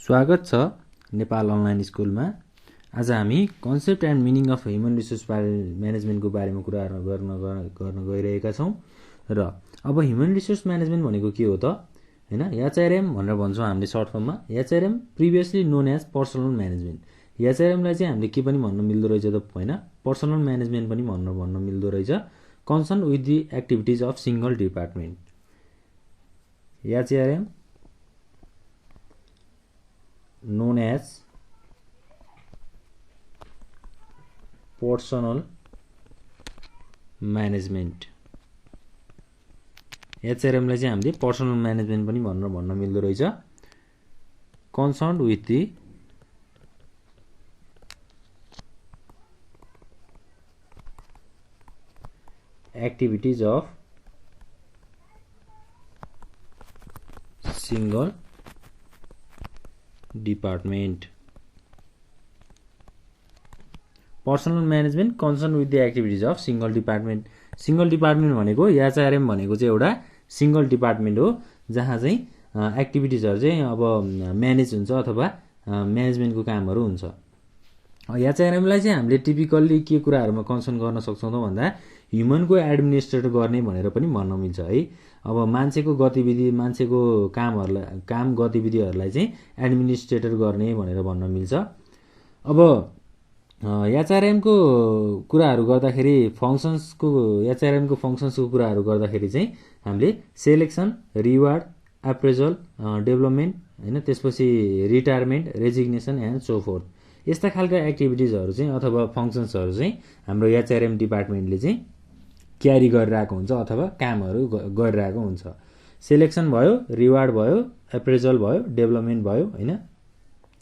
स्वागत छ नेपाल अनलाइन स्कुलमा। आज हामी concept and meaning of human resource म्यानेजमेन्टको बारेमा कुराहरू गर्न गइरहेका छौँ। र अब ह्युमन रिसोर्स म्यानेजमेन्ट भनेको के हो त हैन, एचआरएम भनेर भन्छौँ हामीले सर्ट फर्ममा। एचआरएम प्रिभियसली नोन एज पर्सनल म्यानेजमेन्ट। एचआरएमलाई चाहिँ हामीले के पनि भन्न मिल्दो रहेछ त हैन, पर्सनल म्यानेजमेन्ट पनि भन्न मिल्दो रहेछ। Concern with the activities of single department. HRM known as personal management। HRM लाई चाहिँ हामीले पर्सनल म्यानेजमेन्ट पनि भन्न मिल्दो रहेछ। Concerned with the activities of single department. Personal management concern with the activities of single department. Single department भनेको HRM भनेको चाहिँ एउटा सिंगल डिपार्टमेन्ट हो जहाँ चाहिँ एक्टिभिटिजहरू चाहिँ अब म्यानेज हुन्छ अथवा म्यानेजमेन्टको कामहरू हुन्छ। एचआरएमलाई चाहिँ हामीले टिपिकल्ली के कुराहरूमा कन्सर्न गर्न सक्छौँ त भन्दा ह्युमनको एडमिनिस्ट्रेट गर्ने भनेर पनि भन्न मिल्छ है। अब मान्छेको गतिविधि, मान्छेको काम गतिविधिहरूलाई चाहिँ एडमिनिस्ट्रेटर गर्ने भनेर भन्न मिल्छ। अब एचआरएमको कुराहरू गर्दाखेरि एचआरएमको फङ्सन्सको कुराहरू गर्दाखेरि चाहिँ हामीले सेलेक्सन, रिवार्ड, एप्रेजल, डेभलपमेन्ट हैन, त्यसपछि retirement, resignation and so fourth, यस्ता खालका एक्टिभिटिजहरू चाहिँ अथवा फङ्सन्सहरू चाहिँ हाम्रो एचआरएम डिपार्टमेन्टले चाहिँ क्यारी गरिरहेको हुन्छ अथवा कामहरू गरिरहेको हुन्छ। सेलेक्सन भयो, रिवार्ड भयो, एप्रेजल भयो, डेभलपमेन्ट भयो हैन,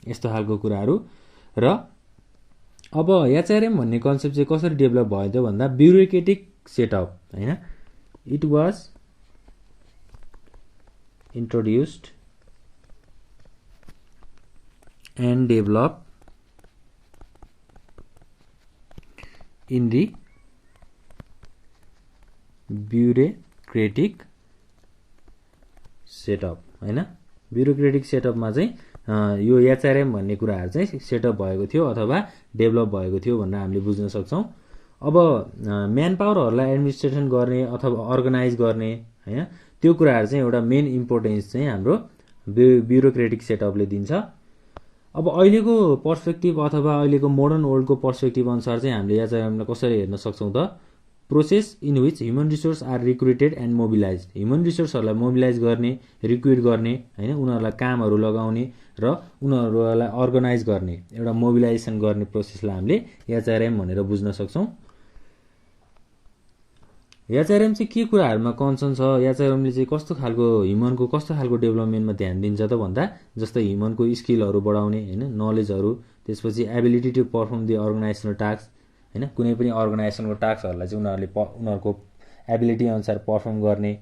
यस्तो खालको कुराहरू। र अब एचआरएम भन्ने कन्सेप्ट चाहिँ कसरी डेभलप भयो त भन्दा ब्युरोक्रेटिक सेटअप हैन, it was introduced and develop in the bureaucratic setup हैन। ब्युरोक्रेटिक सेटअपमा चाहिँ यो एचआरएम भन्ने कुराहरू चाहिँ सेटअप भएको थियो अथवा डेभलप भएको थियो भनेर हामीले बुझ्न सक्छौँ। अब म्यान पावरहरूलाई एडमिनिस्ट्रेसन गर्ने अथवा अर्गनाइज गर्ने हैन, त्यो कुराहरू चाहिँ एउटा मेन इम्पोर्टेन्स चाहिँ हाम्रो ब्युरोक्रेटिक सेटअपले दिन्छ। अब अहिलेको पर्सपेक्टिभ अथवा अहिलेको मोडर्न वर्ल्डको पर्सपेक्टिभ अनुसार चाहिँ हामीले एचआरएमलाई कसरी हेर्न सक्छौँ त, process in which human resource are recruited and mobilise. Human रिसोर्सहरूलाई मोबिलाइज गर्ने, रिक्रुट गर्ने हैन, उनीहरूलाई कामहरू लगाउने र उनीहरूलाई अर्गनाइज गर्ने, एउटा मोबिलाइजेसन गर्ने प्रोसेसलाई हामीले एचआरएम भनेर बुझ्न सक्छौँ। एचआरएम चाहिँ के कुराहरूमा कन्सर्न छ, एचआरएमले चाहिँ कस्तो खालको डेभलपमेन्टमा ध्यान दिन्छ त भन्दा जस्तै ह्युमनको स्किलहरू बढाउने हैन, नलेजहरू, त्यसपछि ability to perform the organizational task हैन, कुनै पनि अर्गनाइजेसनको टास्कहरूलाई चाहिँ उनीहरूको एबिलिटी अनुसार पर्फर्म गर्ने,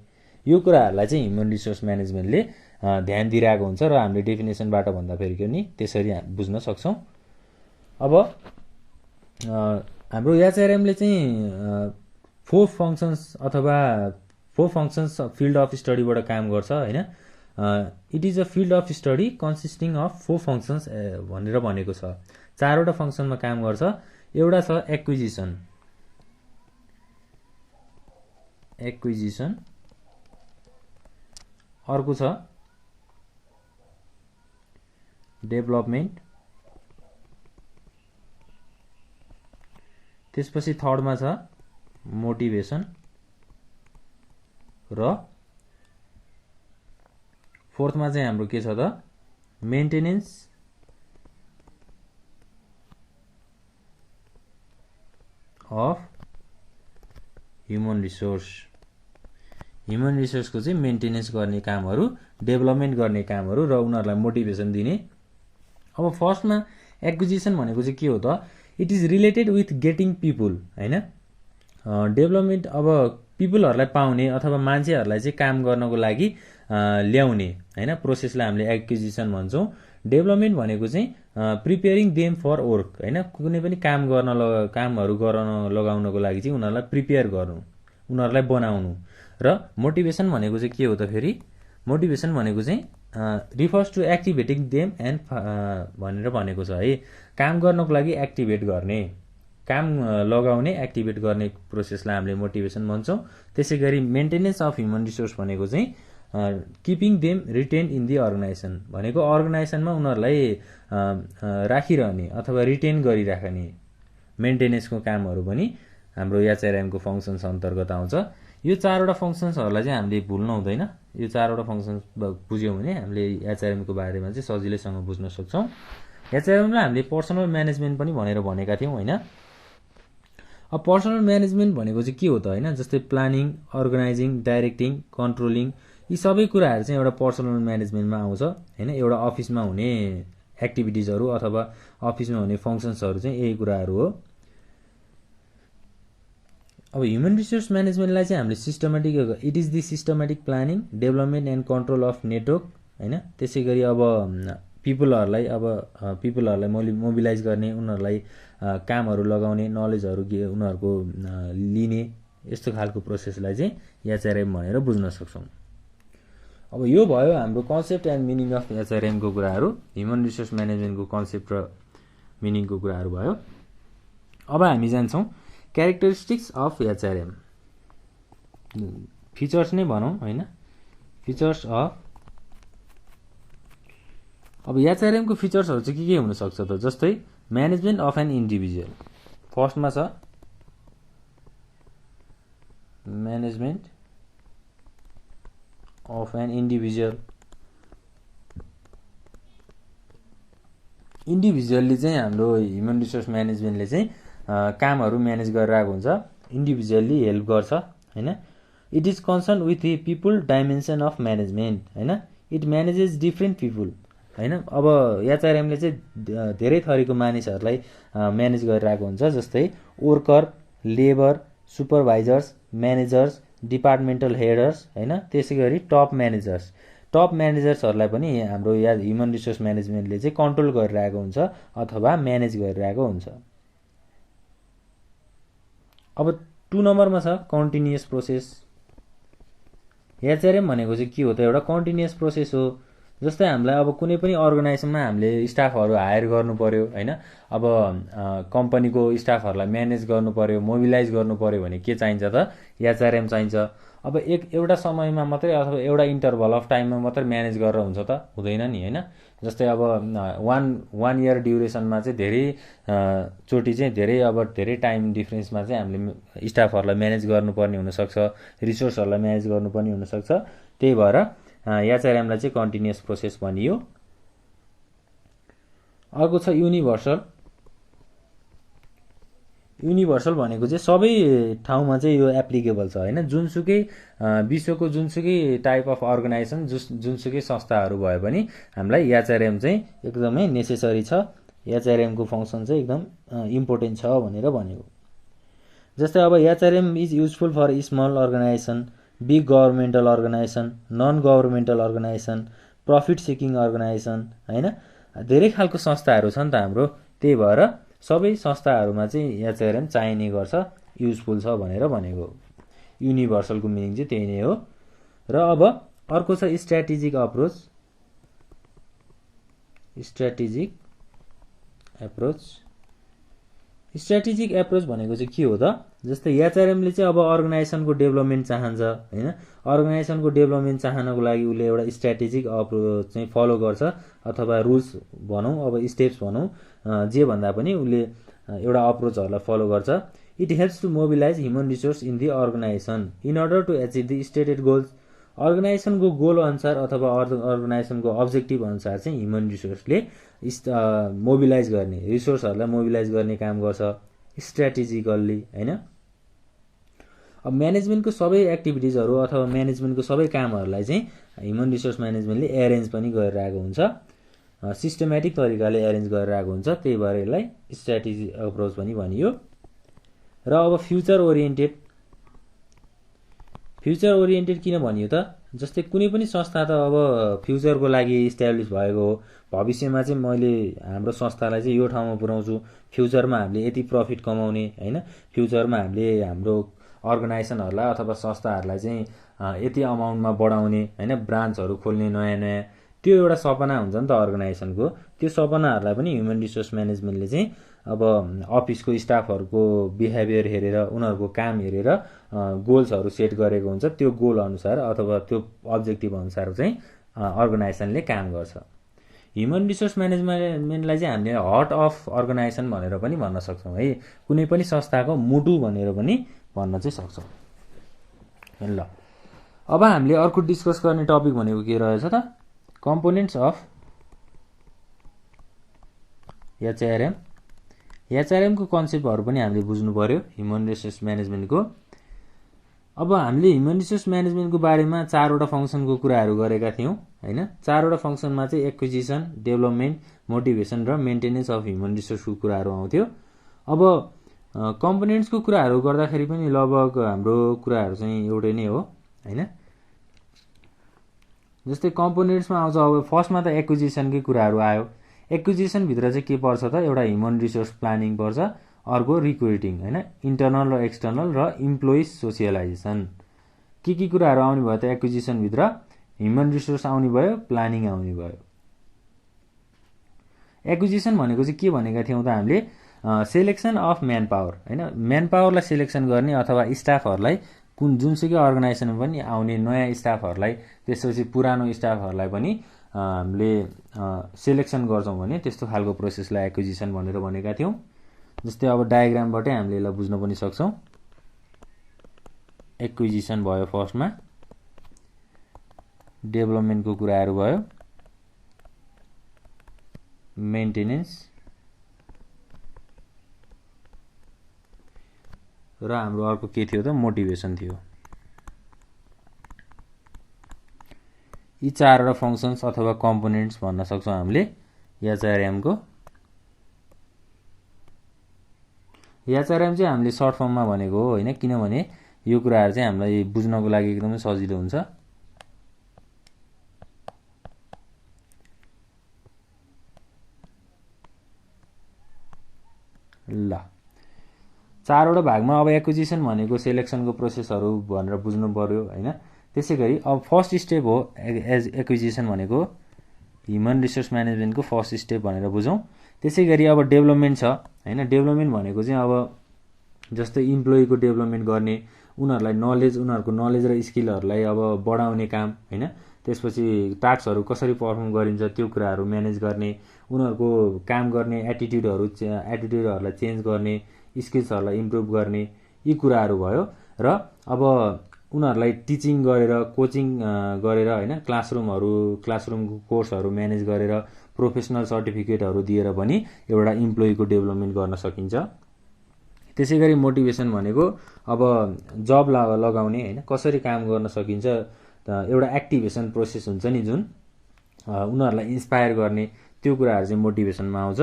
यो कुराहरूलाई चाहिँ ह्युमन रिसोर्स म्यानेजमेन्टले ध्यान दिइरहेको हुन्छ र हामीले डेफिनेसनबाट भन्दाखेरि पनि त्यसरी बुझ्न सक्छौँ। अब हाम्रो एचआरएमले चाहिँ फोर फङ्सन्स फिल्ड अफ स्टडीबाट काम गर्छ हैन। It is a field of study consisting of four functions भनेर भनेको छ। चारवटा फङ्सनमा काम गर्छ। एउटा छ एक्विजिसन, अर्को छ डेभलपमेन्ट, त्यसपछि थर्डमा छ मोटिभेसन र फोर्थमा चाहिँ हाम्रो के छ त मेन्टेनेन्स अफ ह्युमन रिसोर्सको चाहिँ मेन्टेनेन्स गर्ने कामहरू, डेभलपमेन्ट गर्ने कामहरू र उनीहरूलाई मोटिभेसन दिने। अब फर्स्टमा एक्विजिसन भनेको चाहिँ के हो त, it is related with getting people हैन। डेभलपमेन्ट अब पिपुलहरूलाई पाउने अथवा मान्छेहरूलाई चाहिँ काम गर्नको लागि ल्याउने हैन, प्रोसेसलाई हामीले एक्विजिसन भन्छौँ। डेभलपमेन्ट भनेको चाहिँ प्रिपेयरिङ देम फर वर्क हैन, कुनै पनि कामहरू गर्न लगाउनको लागि चाहिँ उनीहरूलाई प्रिपेयर गर्नु, उनीहरूलाई बनाउनु। र मोटिभेसन भनेको चाहिँ के हो त फेरि, मोटिभेसन भनेको चाहिँ रिफर्स टु एक्टिभेटिङ देम एन्ड भनेर भनेको छ है। काम गर्नको लागि एक्टिभेट गर्ने, काम लगाउने एक्टिभेट गर्ने प्रोसेसलाई हामीले मोटिभेसन भन्छौँ। त्यसै गरी मेन्टेनेन्स अफ ह्युमन रिसोर्स भनेको चाहिँ keeping them retain in the organization भनेको अर्गनाइजेसनमा उनीहरूलाई राखिरहने अथवा रिटेन गरिराख्ने मेन्टेनेन्सको कामहरू पनि हाम्रो एचआरएमको फङ्सन्स अन्तर्गत आउँछ। यो चारवटा फङ्सन्सहरूलाई चाहिँ हामीले भुल्नु हुँदैन। यो चारवटा फङ्सन्स बुझ्यौँ भने हामीले एचआरएमको बारेमा चाहिँ सजिलैसँग बुझ्न सक्छौँ। एचआरएमलाई हामीले पर्सनल म्यानेजमेन्ट पनि भनेर भनेका थियौँ होइन। अब पर्सनल म्यानेजमेन्ट भनेको चाहिँ के हो त होइन, जस्तै प्लानिङ, अर्गनाइजिङ, डाइरेक्टिङ, कन्ट्रोलिङ, यी सबै कुराहरू चाहिँ एउटा पर्सनल म्यानेजमेन्टमा आउँछ होइन। एउटा अफिसमा हुने एक्टिभिटिजहरू अथवा अफिसमा हुने फङ्सन्सहरू चाहिँ यही कुराहरू हो। अब ह्युमन रिसोर्स म्यानेजमेन्टलाई चाहिँ हामीले systematic, it is the systematic planning, development and control of network होइन। त्यसै गरी अब पिपलहरूलाई मोबिलाइज गर्ने, उनीहरूलाई कामहरू लगाउने, नलेजहरू उनीहरूको लिने, यस्तो खालको प्रोसेसलाई चाहिँ एचआरएम भनेर बुझ्न सक्छौँ। अब यो भयो हाम्रो कन्सेप्ट एन्ड मिनिङ अफ एचआरएमको कुराहरू, ह्युमन रिसोर्स म्यानेजमेन्टको कन्सेप्ट र मिनिङको कुराहरू भयो। अब हामी जान्छौँ क्यारेक्टरिस्टिक्स अफ एचआरएम, फिचर्स नै भनौँ होइन, फिचर्स अफ। अब एचआरएमको फिचर्सहरू चाहिँ के हुनसक्छ त, जस्तै म्यानेजमेन्ट अफ एन इन्डिभिजुअल, फर्स्टमा छ म्यानेजमेन्ट अफ एन इन्डिभिजुअल। इन्डिभिजुअलले चाहिँ हाम्रो ह्युमन रिसोर्स म्यानेजमेन्टले चाहिँ कामहरू म्यानेज गरिरहेको हुन्छ, इन्डिभिजुअल्ली हेल्प गर्छ होइन। It is concern with the people dimension of management होइन। इट म्यानेजेस डिफ्रेन्ट पिपुल होइन। अब एचआरएमले चाहिँ धेरै थरीको मानिसहरूलाई म्यानेज गरिरहेको हुन्छ, जस्तै worker, labour, सुपरभाइजर्स, managers, departmental headers होइन। त्यसै गरी टप म्यानेजर्सहरूलाई पनि हाम्रो ह्युमन रिसोर्स म्यानेजमेन्टले चाहिँ कन्ट्रोल गरिरहेको हुन्छ अथवा म्यानेज गरिरहेको हुन्छ। अब 2 नम्बरमा छ कन्टिन्युअस प्रोसेस। एचआरएम भनेको चाहिँ के हो त, एउटा कन्टिन्युअस प्रोसेस हो। जस्तै हामीलाई अब कुनै पनि अर्गनाइजेसनमा हामीले स्टाफहरू हायर गर्नु पर्यो होइन। अब कम्पनीको स्टाफहरूलाई म्यानेज गर्नु पर्यो, मोबिलाइज गर्नु पर्यो भने के चाहिन्छ त, एचआरएम चाहिन्छ। अब एउटा समयमा मात्रै अथवा एउटा इन्टरभल अफ टाइममा मात्रै म्यानेज गरेर हुन्छ त, हुँदैन नि होइन। जस्तै अब वान इयर ड्युरेसनमा चाहिँ चोटि चाहिँ धेरै टाइम डिफ्रेन्समा चाहिँ हामीले स्टाफहरूलाई म्यानेज गर्नुपर्ने हुनसक्छ, रिसोर्सहरूलाई म्यानेज गर्नुपर्ने हुनसक्छ। त्यही भएर एचआरएमलाई चाहिँ कन्टिन्युअस प्रोसेस भनियो। अर्को छ युनिभर्सल। युनिभर्सल भनेको चाहिँ सबै ठाउँमा चाहिँ यो एप्लिकेबल छ होइन। जुनसुकै विश्वको जुनसुकै टाइप अफ अर्गनाइजेसन, जुनसुकै संस्थाहरू भए पनि हामीलाई एचआरएम चाहिँ एकदमै नेसेसरी छ। एचआरएमको फङ्सन चाहिँ एकदम इम्पोर्टेन्ट छ भनेर भनेको। जस्तै अब HRM is useful for small organization, big governmental organization, non governmental organization, profit seeking organization होइन। धेरै खालको संस्थाहरू छ नि त हाम्रो, त्यही भएर सबै संस्थाहरूमा चाहिँ एचआरएम चाहिने गर्छ, युजफुल छ भनेर भनेको। युनिभर्सलको मिनिङ चाहिँ त्यही नै हो। र अब अर्को छ स्ट्र्याटेजिक अप्रोच। स्ट्र्याटेजिक एप्रोच भनेको चाहिँ के हो त, जस्तै एचआरएमले चाहिँ अब अर्गनाइजेसनको डेभलपमेन्ट चाहन्छ होइन। अर्गनाइजेसनको डेभलपमेन्ट चाहनको लागि उसले एउटा स्ट्र्याटेजिक अप्रोच चाहिँ फलो गर्छ अथवा रुल्स भनौँ, अब स्टेप्स भनौँ, जे भन्दा पनि उसले एउटा अप्रोचहरूलाई फलो गर्छ। It helps to mobilise human resource in the organisation in order to achieve the stated goals. अर्गनाइजेसनको गोल अनुसार अथवा अर्गनाइजेसनको अब्जेक्टिभ अनुसार चाहिँ ह्युमन रिसोर्सले मोबिलाइज गर्ने, रिसोर्सहरूलाई मोबिलाइज गर्ने काम गर्छ स्ट्र्याटेजिकल्ली होइन। अब म्यानेजमेन्टको सबै एक्टिभिटिजहरू अथवा म्यानेजमेन्टको सबै कामहरूलाई चाहिँ ह्युमन रिसोर्स म्यानेजमेन्टले एरेन्ज पनि गरिरहेको हुन्छ, सिस्टमेटिक तरिकाले एरेन्ज गरिरहेको हुन्छ। त्यही भएर यसलाई स्ट्र्याटेजिक अप्रोच पनि भनियो। र अब फ्युचर ओरिएन्टेड किन भनियो त, जस्तै कुनै पनि संस्था त अब फ्युचरको लागि इस्टाब्लिस भएको हो। भविष्यमा चाहिँ मैले हाम्रो संस्थालाई चाहिँ यो ठाउँमा पुर्याउँछु, फ्युचरमा हामीले यति प्रफिट कमाउने होइन, फ्युचरमा हामीले हाम्रो अर्गनाइजेसनहरूलाई अथवा संस्थाहरूलाई चाहिँ यति अमाउन्टमा बढाउने होइन, ब्रान्चहरू खोल्ने नयाँ त्यो एउटा सपना हुन्छ नि त अर्गनाइजेसनको, त्यो सपनाहरूलाई पनि ह्युमन रिसोर्स म्यानेजमेन्टले चाहिँ अब अफिसको स्टाफहरूको बिहेभियर हेरेर उनीहरूको काम हेरेर गोल्सहरू सेट गरेको हुन्छ। त्यो गोल अनुसार अथवा त्यो अब्जेक्टिभ अनुसार चाहिँ अर्गनाइजेसनले काम गर्छ। ह्युमन रिसोर्स म्यानेजमेन्टलाई चाहिँ हामीले हार्ट अफ अर्गनाइजेसन भनेर पनि भन्न सक्छौँ है, कुनै पनि संस्थाको मुटु भनेर पनि भन्न चाहिँ सक्छौँ। ल अब हामीले अर्को डिस्कस गर्ने टपिक भनेको के रहेछ त, कम्पोनेन्ट्स अफ एचआरएम। एचआरएमको कन्सेप्टहरू पनि हामीले बुझ्नु पर्यो ह्युमन रिसोर्स म्यानेजमेन्टको। अब हामीले ह्युमन रिसोर्स म्यानेजमेन्टको बारेमा 4वटा फङ्सनको कुराहरू गरेका थियौँ हैन। 4वटा फङ्सनमा चाहिँ एक्विजिसन, डेभलपमेन्ट, मोटिभेसन र मेन्टेनेन्स अफ ह्युमन रिसोर्सको कुराहरू आउँथ्यो। अब कम्पोनेन्ट्सको कुराहरू गर्दाखेरि पनि लगभग हाम्रो कुराहरू चाहिँ एउटै नै हो हैन। जस्तै कम्पोनेन्ट्समा आउँछ, अब फर्स्टमा त एक्विजिसनकै कुराहरू आयो। एक्विजिसनभित्र चाहिँ के पर्छ त, एउटा ह्युमन रिसोर्स प्लानिङ पर्छ, अर्को रिक्रुटिङ हैन, इन्टरनल र एक्सटर्नल र इम्प्लोइज सोसियलाइजेसन। के कुराहरू आउने भयो त एक्विजिसनभित्र, ह्युमन रिसोर्स आउने भयो, प्लानिङ आउने भयो। एक्विजिसन भनेको चाहिँ के भनेका थियौँ त हामीले, सेलेक्सन अफ म्यान पावर हैन, म्यान पावरलाई सेलेक्सन गर्ने अथवा स्टाफहरूलाई जुनसुकै अर्गनाइजेसनमा पनि आउने नयाँ स्टाफहरूलाई, त्यसपछि पुरानो स्टाफहरूलाई पनि हामीले सेलेक्सन गर्छौँ भने त्यस्तो खालको प्रोसेसलाई एक्विजिसन भनेर भनेका थियौँ। जस्तै अब डायग्रामबाटै हामीले यसलाई बुझ्न पनि सक्छौँ। एक्विजिसन भयो फर्स्टमा, डेभलपमेन्टको कुराहरू भयो, मेन्टेनेन्स र हाम्रो अर्को के थियो त, मोटिभेसन थियो। यी 4वटा फङ्सन्स अथवा कम्पोनेन्ट्स भन्न सक्छौँ हामीले एचआरएमको। एचआरएम चाहिँ हामीले सर्ट फर्ममा भनेको हो होइन, किनभने यो कुराहरू चाहिँ हामीलाई बुझ्नको लागि एकदमै सजिलो हुन्छ। ल 4वटा भागमा अब एक्विजिसन भनेको सेलेक्सनको प्रोसेसहरू भनेर बुझ्नु पर्यो होइन। त्यसै गरी अब फर्स्ट स्टेप हो एज एक्विजिसन भनेको, ह्युमन रिसोर्स म्यानेजमेन्टको फर्स्ट स्टेप भनेर बुझौँ। त्यसै गरी अब डेभलपमेन्ट छ होइन। डेभलपमेन्ट भनेको चाहिँ अब जस्तै इम्प्लोइको डेभलपमेन्ट गर्ने, उनीहरूलाई उनीहरूको नलेज र स्किलहरूलाई अब बढाउने काम होइन। त्यसपछि टास्कहरू कसरी पर्फर्म गरिन्छ त्यो कुराहरू म्यानेज गर्ने, उनीहरूको काम गर्ने एटिट्युडहरूलाई चेन्ज गर्ने, स्किल्सहरूलाई इम्प्रुभ गर्ने, यी कुराहरू भयो। र अब उनीहरूलाई टिचिङ गरेर, कोचिङ गरेर होइन, क्लासरुमको कोर्सहरू म्यानेज गरेर प्रोफेसनल सर्टिफिकेटहरू दिएर पनि एउटा इम्प्लोइको डेभलपमेन्ट गर्न सकिन्छ। त्यसै गरी मोटिभेसन भनेको अब जब लगाउने होइन, कसरी काम गर्न सकिन्छ, एउटा एक्टिभेसन प्रोसेस हुन्छ नि जुन, उनीहरूलाई इन्सपायर गर्ने, त्यो कुराहरू चाहिँ मोटिभेसनमा आउँछ।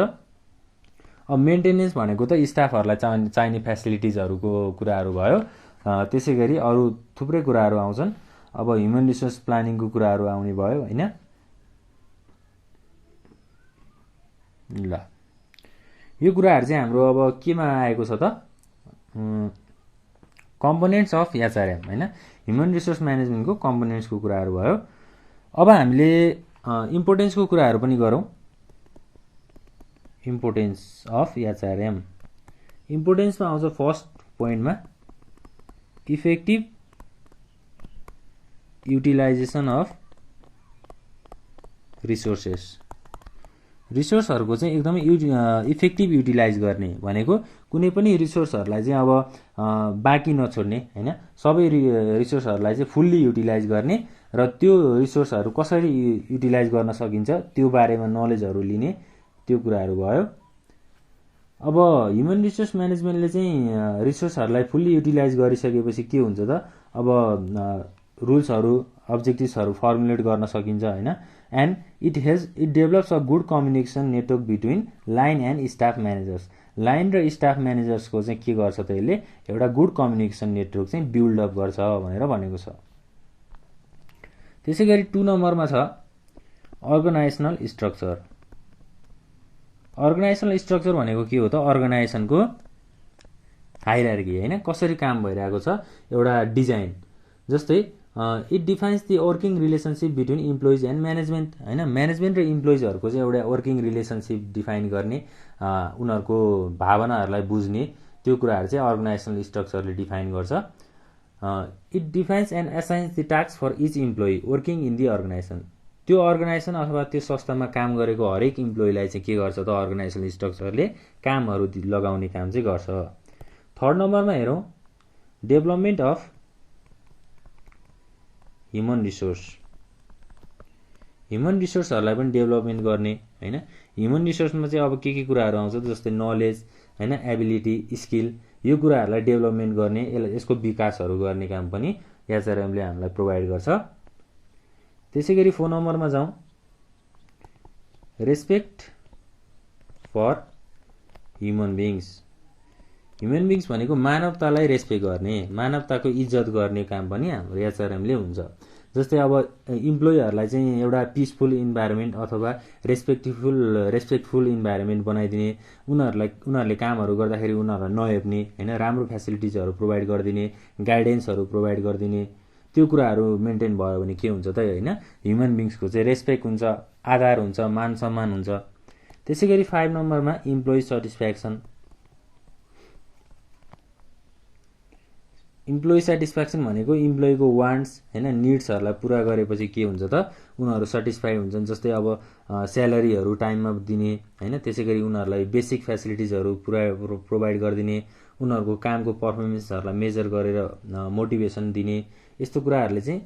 अब मेन्टेनेन्स भनेको त स्टाफहरूलाई चाहिने फेसिलिटिजहरूको कुराहरू भयो। त्यसै गरी अरू थुप्रै कुराहरू आउँछन्। अब ह्युमन रिसोर्स प्लानिङको कुराहरू आउने भयो होइन। ल यो कुराहरू चाहिँ हाम्रो अब केमा आएको छ त, कम्पोनेन्ट्स अफ एचआरएम होइन, ह्युमन रिसोर्स म्यानेजमेन्टको कम्पोनेन्ट्सको कुराहरू भयो। अब हामीले इम्पोर्टेन्सको कुराहरू पनि गरौँ। इम्पोर्टेन्स अफ एचआरएम, इम्पोर्टेन्समा आउँछ फर्स्ट पोइन्टमा इफेक्टिभ युटिलाइजेसन अफ रिसोर्सेस। रिसोर्सहरूको चाहिँ एकदमै इफेक्टिभ युटिलाइज गर्ने भनेको कुनै पनि रिसोर्सहरूलाई चाहिँ अब बाँकी नछोड्ने होइन, सबै रिसोर्सहरूलाई चाहिँ फुल्ली युटिलाइज गर्ने र त्यो रिसोर्सहरू कसरी युटिलाइज गर्न सकिन्छ त्यो बारेमा नलेजहरू लिने, त्यो कुराहरू भयो। अब ह्युमन रिसोर्स म्यानेजमेन्टले चाहिँ रिसोर्सहरूलाई फुल्ली युटिलाइज गरिसकेपछि के हुन्छ त, अब रुल्सहरू, अब्जेक्टिभ्सहरू फर्मुलेट गर्न सकिन्छ होइन। And it develops a good communication network between line and staff managers. Line र स्टाफ म्यानेजर्सको चाहिँ के गर्छ त, यसले एउटा गुड कम्युनिकेसन नेटवर्क चाहिँ बिल्डअप गर्छ भनेर भनेको छ। त्यसै गरी 2 नम्बरमा छ अर्गनाइजेसनल स्ट्रक्चर। अर्गनाइजेसनल स्ट्रक्चर भनेको के हो त, अर्गनाइजेसनको हायरार्की होइन, कसरी काम भइरहेको छ एउटा डिजाइन। जस्तै it defines the working relationship between employees and management होइन म्यानेजमेन्ट र इम्प्लोइजहरूको चाहिँ एउटा वर्किङ रिलेसनसिप डिफाइन गर्ने उनीहरूको भावनाहरूलाई बुझ्ने त्यो कुराहरू चाहिँ अर्गनाइजेसनल स्ट्रक्चरले डिफाइन गर्छ it defines and assigns the task for each employee working in the organisation त्यो अर्गनाइजेसन अथवा त्यो संस्थामा काम गरेको हरेक इम्प्लोइलाई चाहिँ के गर्छ त अर्गनाइजेसनल स्ट्रक्चरले कामहरू लगाउने काम चाहिँ गर्छ थर्ड नम्बरमा हेरौँ डेभलपमेन्ट अफ ह्युमन रिसोर्सहरूलाई पनि डेभलपमेन्ट गर्ने होइन ह्युमन रिसोर्समा चाहिँ अब के कुराहरू आउँछ जस्तै नलेज होइन एबिलिटी स्किल यो कुराहरूलाई डेभलपमेन्ट गर्ने यसको विकासहरू गर्ने काम पनि एचआरएमले हामीलाई प्रोभाइड गर्छ त्यसै गरी 4 नम्बरमा जाउँ रेस्पेक्ट फर ह्युमन बिङ्स भनेको मानवतालाई रेस्पेक्ट गर्ने मानवताको इज्जत गर्ने काम पनि हाम्रो एचआरएमले हुन्छ जस्तै अब इम्प्लोइहरूलाई चाहिँ एउटा पिसफुल इन्भाइरोमेन्ट अथवा रेस्पेक्टफुल इन्भाइरोमेन्ट बनाइदिने उनीहरूले कामहरू गर्दाखेरि उनीहरूलाई नहेप्ने होइन राम्रो फेसिलिटिजहरू प्रोभाइड गरिदिने गाइडेन्सहरू प्रोभाइड गरिदिने त्यो कुराहरू मेन्टेन भयो भने के हुन्छ त होइन ह्युमन बिङ्सको चाहिँ रेस्पेक्ट हुन्छ आधार हुन्छ मान सम्मान हुन्छ त्यसै गरी 5 नम्बरमा इम्प्लोइ सेटिस्फ्याक्सन भनेको इम्प्लोइको वान्ट्स होइन निड्सहरूलाई पुरा गरेपछि के हुन्छ त उनीहरू सेटिस्फाई हुन्छन् जस्तै अब स्यालेरीहरू टाइममा दिने होइन त्यसै गरी उनीहरूलाई बेसिक फेसिलिटिजहरू प्रोभाइड गरिदिने उनीहरूको कामको पर्फर्मेन्सहरूलाई मेजर गरेर मोटिभेसन दिने यस्तो कुराहरूले चाहिँ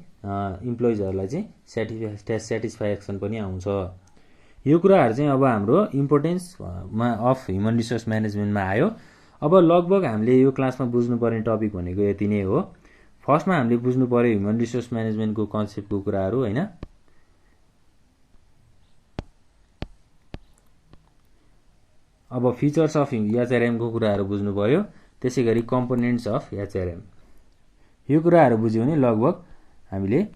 इम्प्लोइजहरूलाई चाहिँ सेटिस्फ्याक्सन पनि आउँछ यो कुराहरू चाहिँ अब हाम्रो इम्पोर्टेन्समा अफ ह्युमन रिसोर्स म्यानेजमेन्टमा आयो अब लगभग हामीले यो क्लासमा बुझ्नुपर्ने टपिक भनेको यति नै हो फर्स्टमा हामीले बुझ्नु पर्यो ह्युमन रिसोर्स म्यानेजमेन्टको कन्सेप्टको कुराहरू होइन अब फिचर्स अफ एचआरएमको कुराहरू बुझ्नु पर्यो त्यसै गरी कम्पोनेन्ट्स अफ एचआरएम यो कुराहरू बुझ्यो भने लगभग हामीले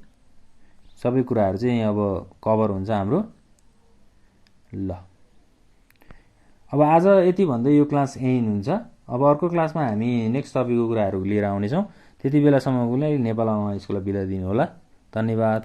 सबै कुराहरू चाहिँ अब कभर हुन्छ हाम्रो ल अब आज यति भन्दै यो क्लास एन्ड हुन्छ अब अर्को क्लासमा हामी नेक्स्ट टपिकको कुराहरू लिएर आउनेछौँ त्यति बेलासम्मको लागि नेपाल आमा स्कुललाई बिदा दिनु होला धन्यवाद